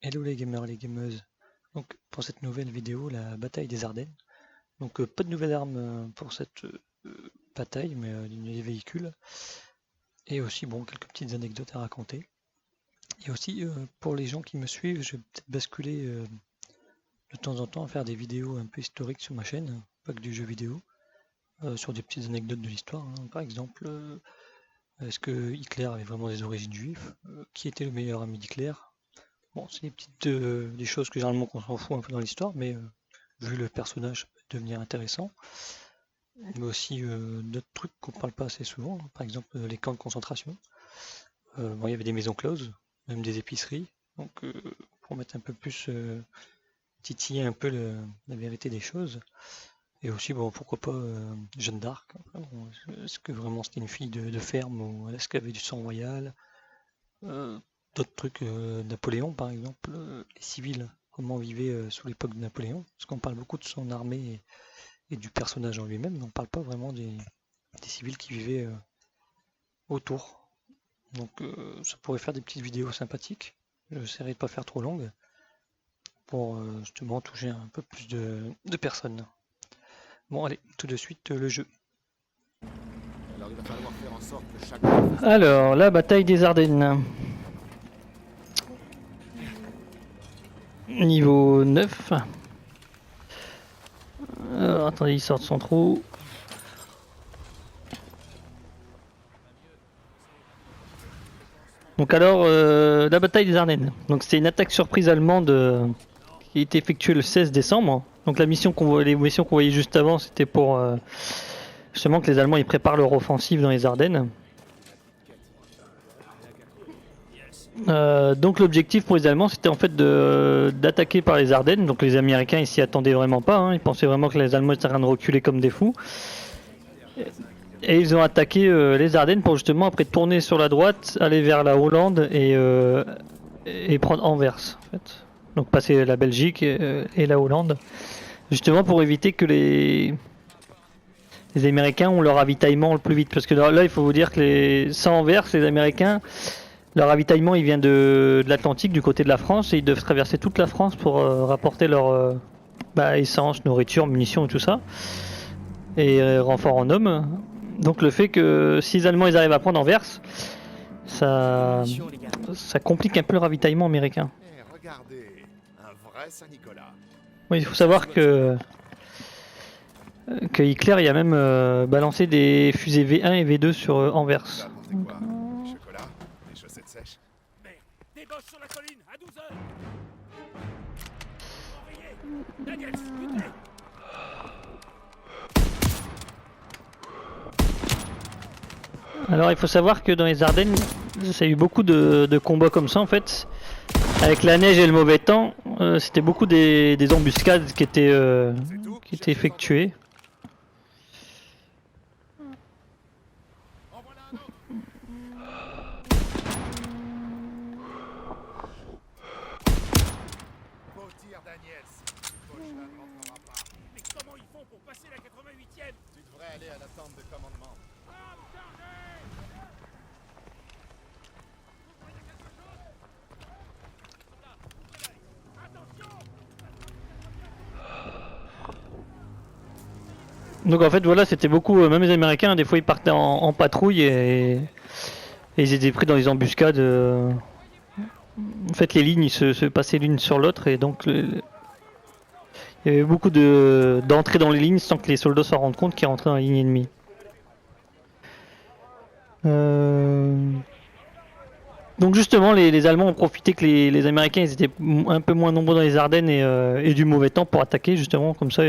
Hello les gamers, les gameuses. Donc pour cette nouvelle vidéo, la bataille des Ardennes. Donc pas de nouvelles armes pour cette bataille, mais des véhicules. Et aussi bon quelques petites anecdotes à raconter. Et aussi pour les gens qui me suivent, je vais peut-être basculer de temps en temps à faire des vidéos un peu historiques sur ma chaîne, pas que du jeu vidéo, sur des petites anecdotes de l'histoire, hein. Par exemple, est-ce que Hitler avait vraiment des origines juives? Qui était le meilleur ami d'Hitler? Bon, c'est des petites des choses que généralement qu'on s'en fout un peu dans l'histoire, mais vu le personnage, ça peut devenir intéressant. Mais aussi d'autres trucs qu'on parle pas assez souvent, hein. Par exemple les camps de concentration. Bon, il y avait des maisons closes, même des épiceries. Donc pour mettre un peu plus titiller un peu la vérité des choses. Et aussi, bon, pourquoi pas Jeanne d'Arc. Enfin, bon, est-ce que vraiment c'était une fille de ferme ou est-ce qu'elle avait du sang royal? Euh, D'autres trucs, Napoléon par exemple, les civils, comment vivaient sous l'époque de Napoléon, parce qu'on parle beaucoup de son armée et du personnage en lui-même, mais on parle pas vraiment des civils qui vivaient autour. Donc ça pourrait faire des petites vidéos sympathiques. J'essaierai de pas faire trop longue pour justement toucher un peu plus de personnes. Bon allez, tout de suite le jeu. Alors il va falloir faire en sorte que chacun fasse... Alors, la bataille des Ardennes. Niveau 9. Attendez, il sort de son trou. Donc alors, la bataille des Ardennes. Donc c'était une attaque surprise allemande qui a été effectuée le 16 décembre. Donc la mission les missions qu'on voyait juste avant, c'était pour justement que les Allemands ils préparent leur offensive dans les Ardennes. Donc l'objectif pour les Allemands c'était en fait d'attaquer par les Ardennes. Donc les Américains ils s'y attendaient vraiment pas, hein. Ils pensaient vraiment que les Allemands étaient en train de reculer comme des fous. Et ils ont attaqué les Ardennes pour justement après tourner sur la droite, aller vers la Hollande et prendre Anvers en fait. Donc passer la Belgique et la Hollande. Justement pour éviter que les Américains ont leur ravitaillement le plus vite. Parce que là il faut vous dire que sans Anvers, les Américains, leur ravitaillement il vient de l'Atlantique, du côté de la France, et ils doivent traverser toute la France pour rapporter leur essence, nourriture, munitions et tout ça. Et renfort en hommes. Donc le fait que si les Allemands ils arrivent à prendre Anvers, ça complique un peu le ravitaillement américain. Eh, regardez, un vrai Saint-Nicolas. Oui, il faut savoir que Hitler il a même balancé des fusées V1 et V2 sur Anvers. Ça apportait quoi? Des chocolats? Des chaussettes sèches? Merde, débauche sur la colline, à 12 heures. Enrayé. Daniel, buté. Alors il faut savoir que dans les Ardennes, ça a eu beaucoup de combats comme ça en fait. Avec la neige et le mauvais temps, c'était beaucoup des embuscades qui étaient effectuées. En voilà un autre! Beau tir, Daniels. Cochin ne rentrera pas. Mais comment ils font pour passer la 88e? Tu devrais aller à la tente de commandement. Donc en fait voilà, c'était beaucoup, même les Américains, des fois ils partaient en patrouille et ils étaient pris dans les embuscades. En fait les lignes ils se passaient l'une sur l'autre et donc il y avait beaucoup d'entrées dans les lignes sans que les soldats s'en rendent compte qu'ils rentraient dans la ligne ennemie. Donc justement les Allemands ont profité que les Américains ils étaient un peu moins nombreux dans les Ardennes et du mauvais temps pour attaquer justement, comme ça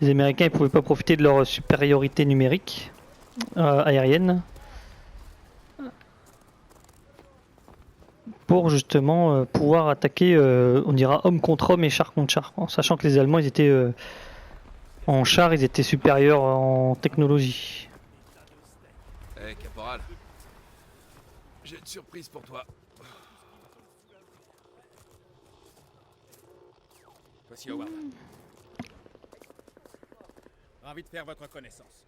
les Américains ne pouvaient pas profiter de leur supériorité numérique aérienne pour justement pouvoir attaquer, on dira homme contre homme et char contre char, en sachant que les Allemands ils étaient en char, ils étaient supérieurs en technologie. Hé, caporal. J'ai une surprise pour toi. Voici Howard. Ravi de faire votre connaissance.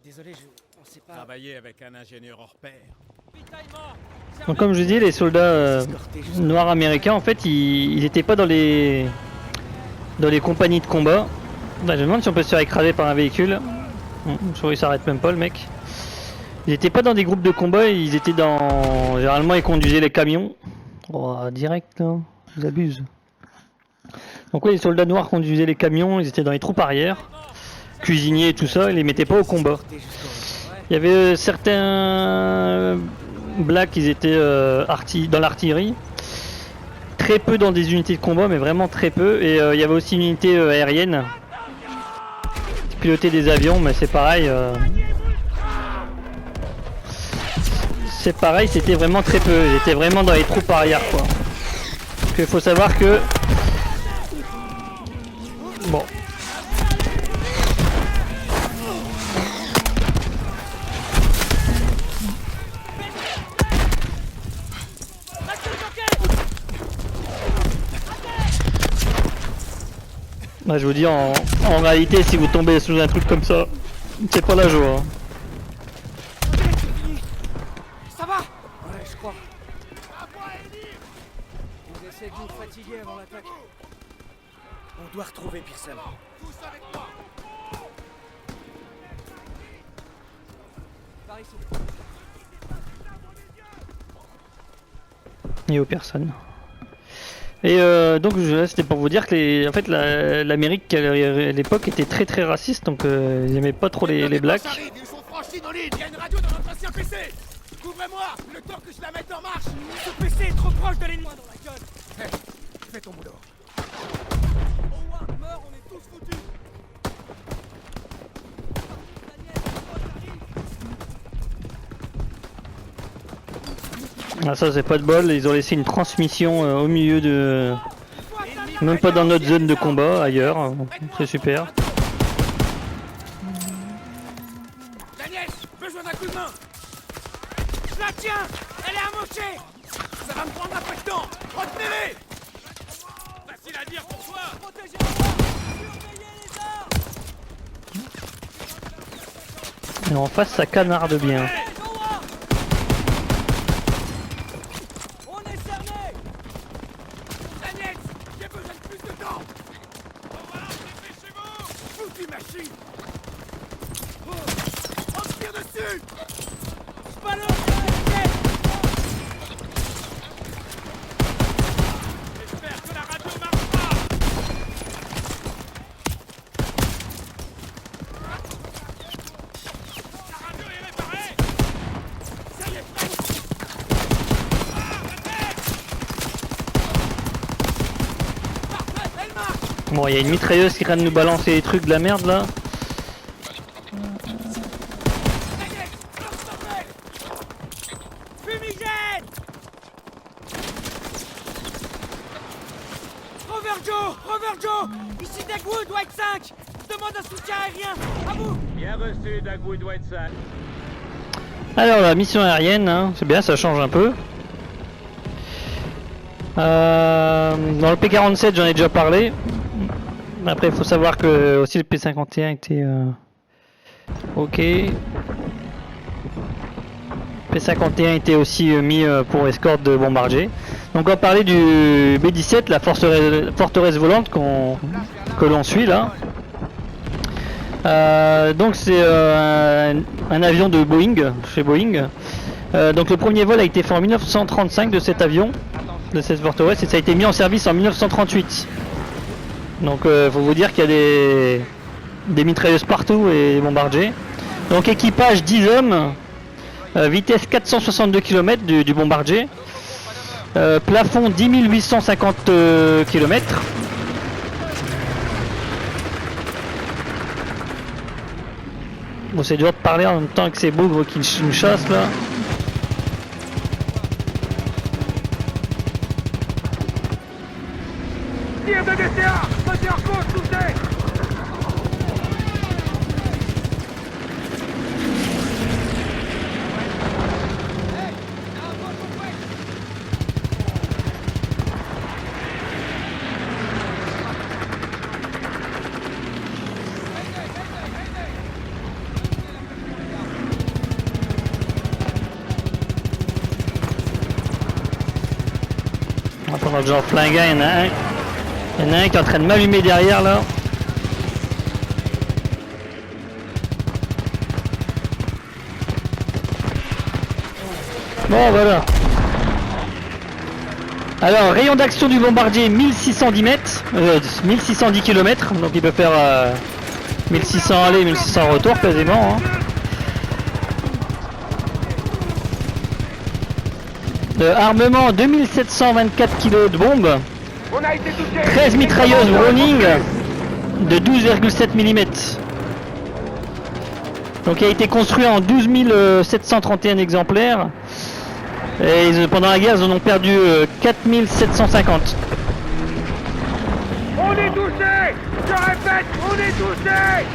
Désolé, on sait pas. Travailler avec un ingénieur hors pair, Donc comme je dis, les soldats noirs américains, en fait, ils étaient pas dans les compagnies de combat. Bah, je me demande si on peut se faire écraser par un véhicule. Il s'arrête même pas le mec. Ils étaient pas dans des groupes de combat, ils étaient dans... Généralement ils conduisaient les camions. Oh, direct là, ils abusent. Donc ouais, les soldats noirs conduisaient les camions, ils étaient dans les troupes arrière. Cuisiniers et tout ça, ils les mettaient pas au combat. Il y avait certains blacks, ils étaient dans l'artillerie. Très peu dans des unités de combat, mais vraiment très peu. Et il y avait aussi une unité aérienne. Piloter des avions, mais c'est pareil. C'est pareil, c'était vraiment très peu. Ils étaient vraiment dans les troupes arrière, quoi. Parce qu'il faut savoir que... Bon. Bah, je vous dis, en réalité, si vous tombez sous un truc comme ça, c'est pas la joie. Hein. Ça va? Ouais, je crois. Vous essayez de nous fatiguer avant l'attaque. On doit retrouver Pearson. Tous avec moi. Par ici. Et aux personnes. Et donc c'était pour vous dire que en fait l'Amérique à l'époque était très très raciste, donc ils aimaient pas trop les blacks. Ils sont franchis nos lignes. Il y a une radio dans notre ancien PC. Couvrez-moi le temps que je la mette en marche. Ce PC est trop proche de l'ennemi dans la gueule. Hey, fais ton boulot. Howard meurt, on est tous foutus. Ah, ça c'est pas de bol, ils ont laissé une transmission au milieu de... Même pas dans notre zone de combat, ailleurs, c'est super. Daniel, besoin d'un coup de main. Je la tiens. Elle est amochée. Ça va me prendre un peu de temps. Retenez-les. Facile à dire pour toi. Protégez les armes. Surveillez les armes. Et en face ça canarde bien. On est cerné. Daniel, j'ai besoin de plus de temps. Howard, dépêchez-vous. Foutue machine. On se tire dessus. Je balance la tête. J'espère que la radio marchera. La radio est réparée. Ça y est, prêt. Parfait, elle marche. Bon, il y a une mitrailleuse qui vient de nous balancer des trucs de la merde là. Daniel, lance-toi. Fumigène. Rover Joe. Ici Dagwood, White 5. Je demande un soutien aérien. À vous. Bien reçu, Dagwood White 5. Alors la mission aérienne, hein, c'est bien, ça change un peu. Dans le P-47 j'en ai déjà parlé. Après il faut savoir que aussi le P-51 était ok. P-51 était aussi mis pour escorte de bombardiers. Donc on va parler du B-17, la forteresse volante que l'on suit là. Donc c'est un avion de Boeing, chez Boeing. Donc le premier vol a été fait en 1935 de cet avion, de cette forteresse, et ça a été mis en service en 1938. Donc faut vous dire qu'il y a des mitrailleuses partout et des bombardiers. Donc équipage 10 hommes, vitesse 462 km du bombardier, plafond 10 850 km. Bon, c'est dur de parler en même temps que ces bougres qui nous chassent là. Tire de DCA. Vas-y en course, poussez. Pendant que j'en flingue un, il y en a un. Il y en a un qui est en train de m'allumer derrière là. Bon voilà. Alors rayon d'action du bombardier 1610 mètres, 1610 km, donc il peut faire 1600 aller, 1600 retour quasiment. Hein. Armement 2724 kg de bombes, 13 mitrailleuses Browning de 12,7 mm. Donc il a été construit en 12 731 exemplaires. Et pendant la guerre, ils en ont perdu 4750. On est touché! Je répète, on est touché!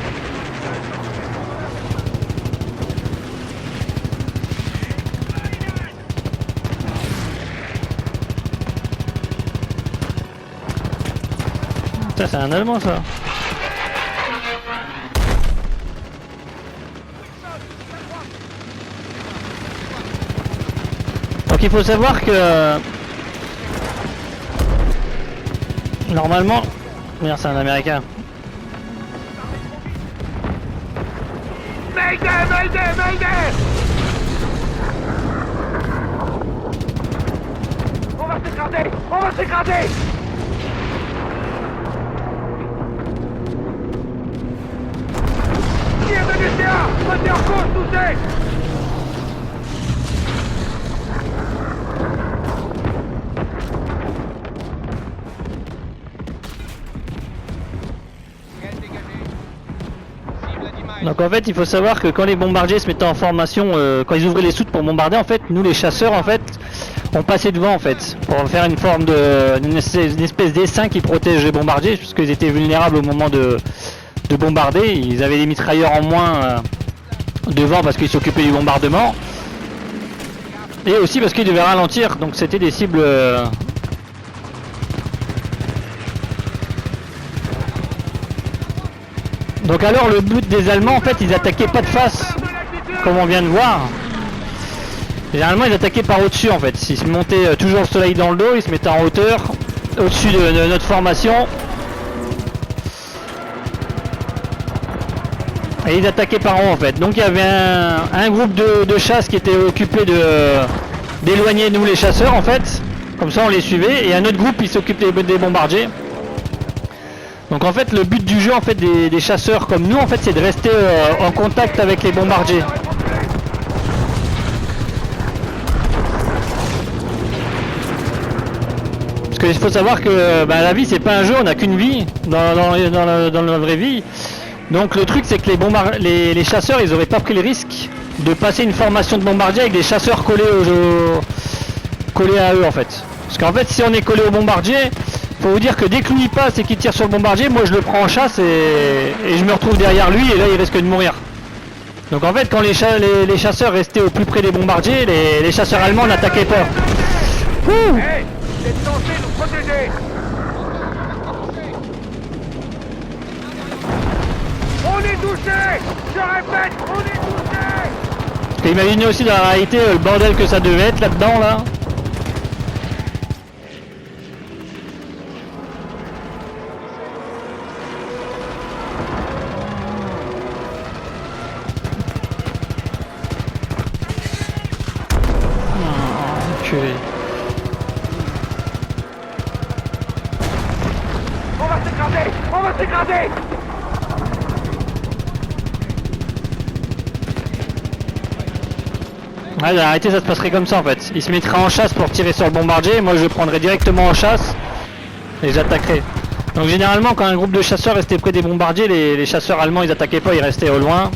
Ça, c'est un Allemand, ça. Donc il faut savoir que normalement, merde, c'est un Américain. Mayday, mayday, mayday! On va s'écraser! On va s'écraser! Tire de DCA! Montez en course, touché! Donc en fait, il faut savoir que quand les bombardiers se mettaient en formation, quand ils ouvraient les soutes pour bombarder, en fait, nous les chasseurs, en fait, on passait devant, en fait, pour faire une forme une espèce d'essaim qui protège les bombardiers, puisqu'ils étaient vulnérables au moment de bombarder. Ils avaient des mitrailleurs en moins devant parce qu'ils s'occupaient du bombardement, et aussi parce qu'ils devaient ralentir. Donc c'était des cibles. Donc alors le but des Allemands, en fait, ils attaquaient pas de face, comme on vient de voir. Généralement ils attaquaient par au-dessus, en fait. Ils se montaient toujours le soleil dans le dos, ils se mettaient en hauteur, au-dessus de notre formation. Et ils attaquaient par en haut, en fait. Donc il y avait un groupe de chasse qui était occupé d'éloigner nous les chasseurs, en fait. Comme ça on les suivait. Et un autre groupe, il s'occupait des bombardiers. Donc en fait le but du jeu, en fait, des chasseurs comme nous, en fait, c'est de rester en contact avec les bombardiers. Parce qu'il faut savoir que la vie, c'est pas un jeu, on n'a qu'une vie dans la vraie vie. Donc le truc, c'est que les chasseurs, ils auraient pas pris le risque de passer une formation de bombardier avec des chasseurs collés à eux, en fait. Parce qu'en fait, si on est collé au bombardier, faut vous dire que dès que lui il passe et qu'il tire sur le bombardier, moi je le prends en chasse et je me retrouve derrière lui, et là il risque de mourir. Donc en fait, quand les chasseurs restaient au plus près des bombardiers, les chasseurs allemands n'attaquaient pas. Hey! Vous êtes censés nous protéger! On est touché! Je répète, on est touché! Imaginez aussi dans la réalité le bordel que ça devait être là-dedans, là. On va s'écraser! On va s'écraser! Ouais, la réalité, ça se passerait comme ça, en fait. Il se mettrait en chasse pour tirer sur le bombardier, moi je le prendrais directement en chasse et j'attaquerais. Donc généralement, quand un groupe de chasseurs restait près des bombardiers, les chasseurs allemands ils attaquaient pas, ils restaient au loin.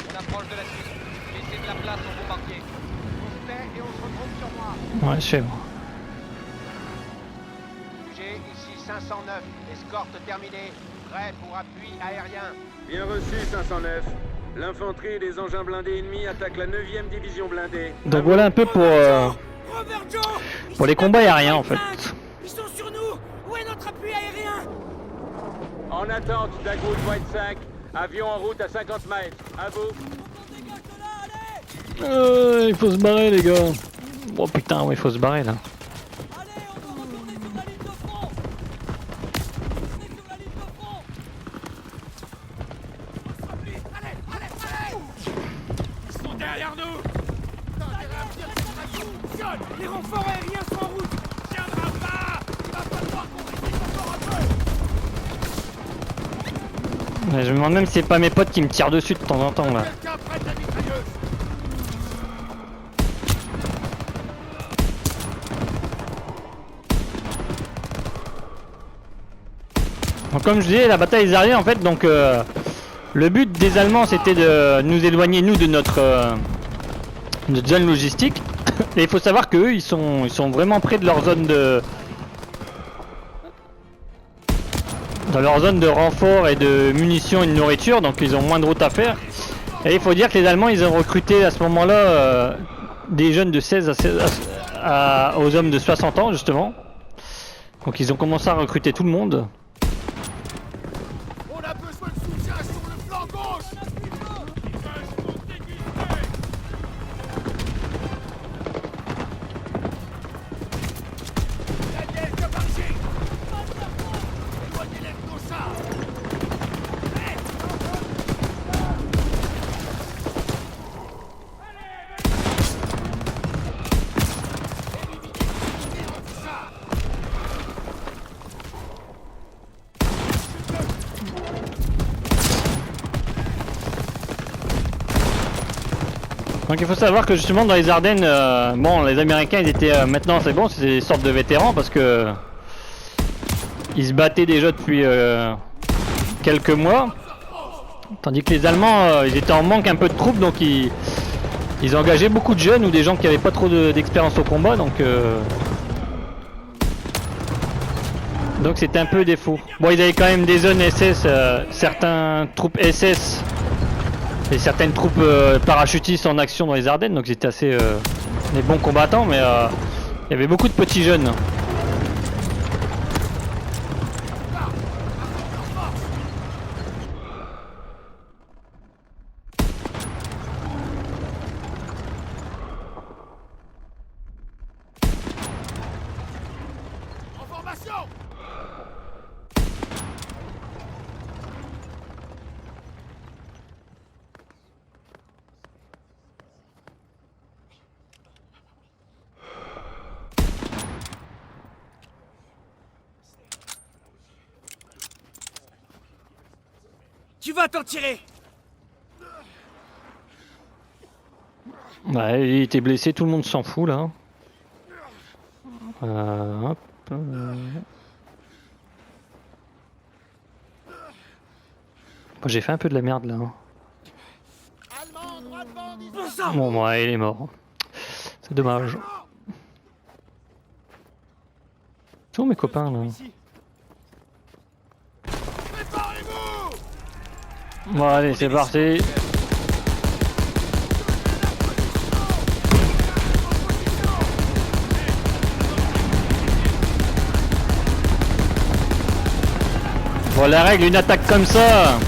On approche de la suite. Laissez de la place aux bombardiers. On se tait et on se retrouve sur moi. Ouais, je sais. Sujet, ici 509. Escorte terminée. Prêt pour appui aérien. Bien reçu, 509. L'infanterie et les engins blindés ennemis attaquent la 9e division blindée. Donc voilà un peu pour les combats aériens, en fait. Ils sont sur nous. Où est notre appui aérien? En attente, Dagwood White 5. Avion en route à 50 mètres. À vous. On dégage de là, allez! Il faut se barrer les gars. Oh putain, ouais, il faut se barrer là. Allez, on doit retourner sur la ligne de front. Retournez sur la ligne de front. Allez! Ils sont derrière nous! John, les renforts aériens sont en route. Tiendra pas! Il va falloir qu'on résiste encore un peu! Ouais, je me demande même si c'est pas mes potes qui me tirent dessus de temps en temps là. Quelqu'un prête la mitrailleuse! Donc, comme je disais, la bataille des Ardennes en fait, donc le but des Allemands c'était de nous éloigner nous de notre zone logistique. Et il faut savoir qu'eux ils sont vraiment près de leur zone de renfort et de munitions et de nourriture, donc ils ont moins de route à faire. Et il faut dire que les Allemands ils ont recruté à ce moment-là des jeunes de 16 aux hommes de 60 ans justement. Donc ils ont commencé à recruter tout le monde. On a besoin de soutien sur le flanc gauche! Daniel, que par ici! Éloignez-les de nos chars! Donc il faut savoir que justement dans les Ardennes, bon les Américains ils étaient maintenant c'est bon, c'est des sortes de vétérans parce que ils se battaient déjà depuis quelques mois, tandis que les Allemands ils étaient en manque un peu de troupes, donc ils engageaient beaucoup de jeunes ou des gens qui n'avaient pas trop d'expérience au combat, donc c'était un peu défaut. Bon, ils avaient quand même des zones SS, certains troupes SS et certaines troupes parachutistes en action dans les Ardennes, donc ils étaient assez des bons combattants, mais il y avait beaucoup de petits jeunes. En formation! Tu vas t'en tirer. Ouais, il était blessé, tout le monde s'en fout là. Hop. J'ai fait un peu de la merde là. Allemand, droit devant, dis-donc. Bon sang. Bon, ouais, il est mort. C'est dommage. Où sont mes copains là? Préparez-vous! Bon, allez, c'est parti. Bon, la règle, une attaque comme ça,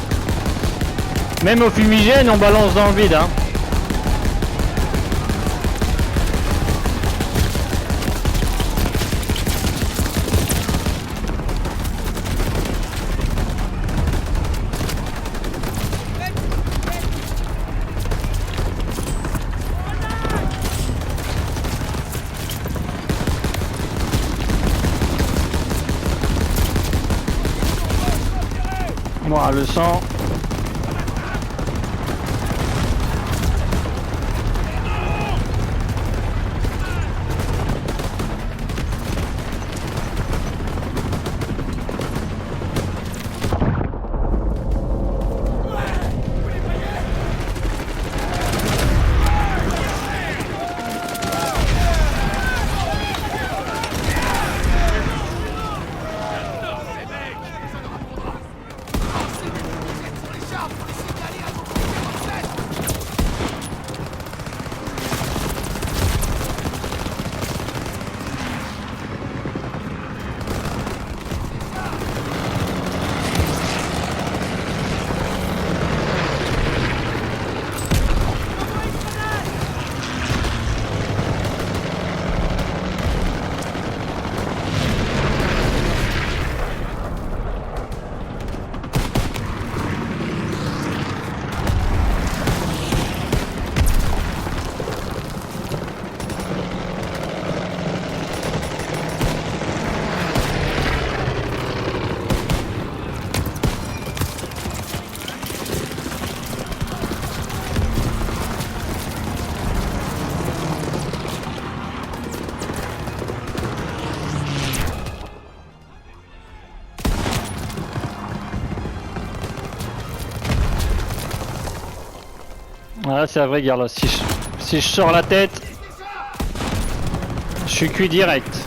même au fumigène, on balance dans le vide. Hein. Voilà, le sang. Voilà, c'est la vraie guerre là. Si je sors la tête, je suis cuit direct.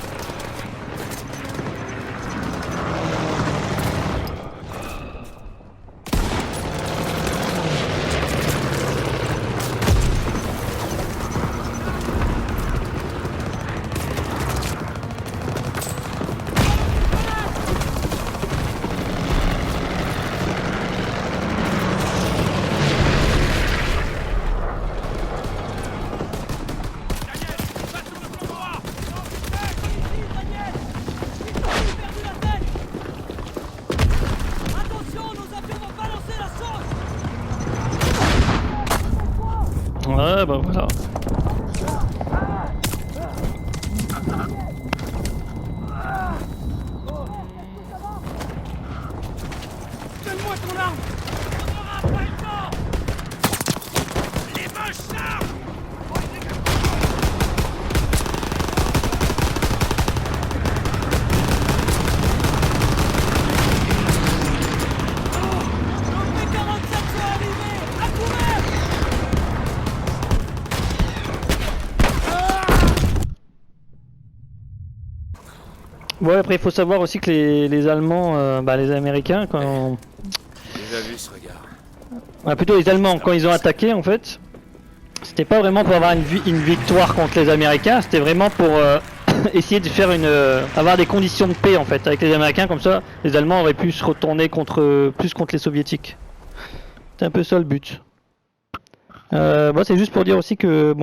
Ouais, bah voilà. Donne-moi ton arme. On n'aura pas le temps. Les moches là. Le P-47 sont arrivés. À couvert. Ouais, après il faut savoir aussi que les Allemands, les Américains, quand J'ai déjà vu ce regard. plutôt les Allemands, quand ils ont attaqué en fait, c'était pas vraiment pour avoir une victoire contre les Américains, c'était vraiment pour essayer de faire avoir des conditions de paix en fait avec les Américains, comme ça les Allemands auraient pu se retourner plus contre les Soviétiques. C'est un peu ça le but. C'est juste pour dire aussi que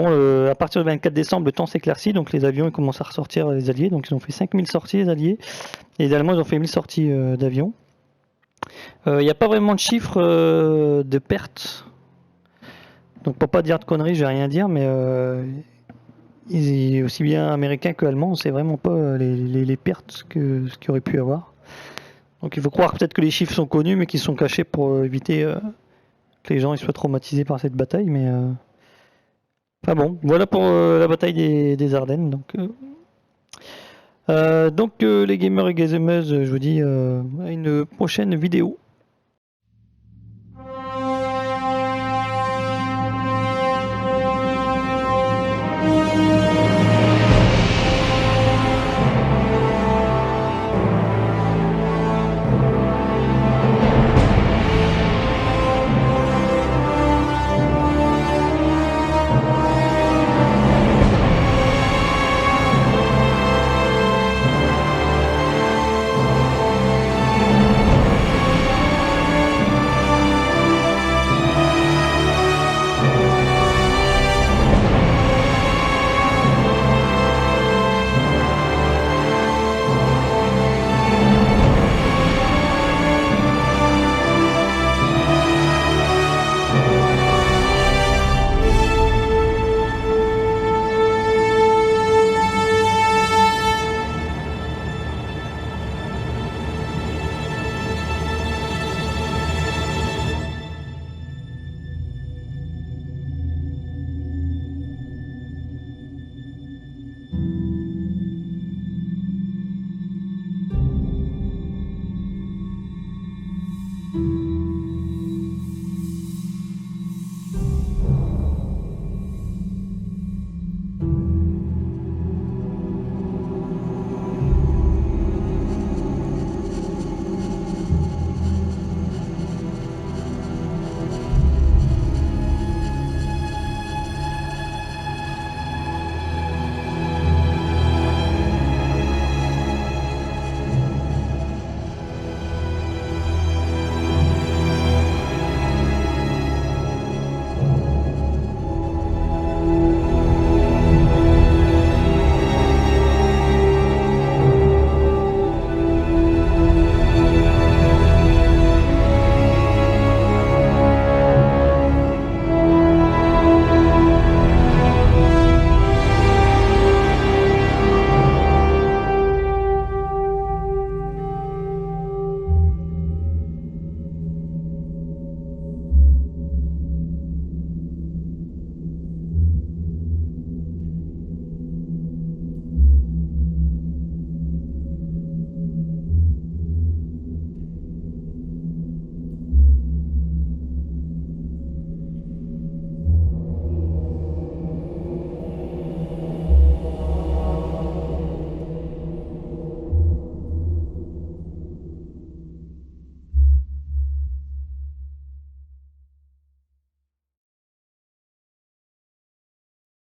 à partir du 24 décembre, le temps s'éclaircit, donc les avions ils commencent à ressortir les Alliés, donc ils ont fait 5000 sorties les Alliés, et les Allemands ils ont fait 1000 sorties d'avions. Il n'y a pas vraiment de chiffres de pertes, donc pour pas dire de conneries, je vais rien dire, mais aussi bien américains que allemands, on sait vraiment pas les pertes ce qu'il aurait pu avoir. Donc il faut croire peut-être que les chiffres sont connus, mais qu'ils sont cachés pour éviter que les gens ils soient traumatisés par cette bataille, mais enfin bon, voilà pour la bataille des Ardennes. Donc les gamers et gameuses, je vous dis à une prochaine vidéo.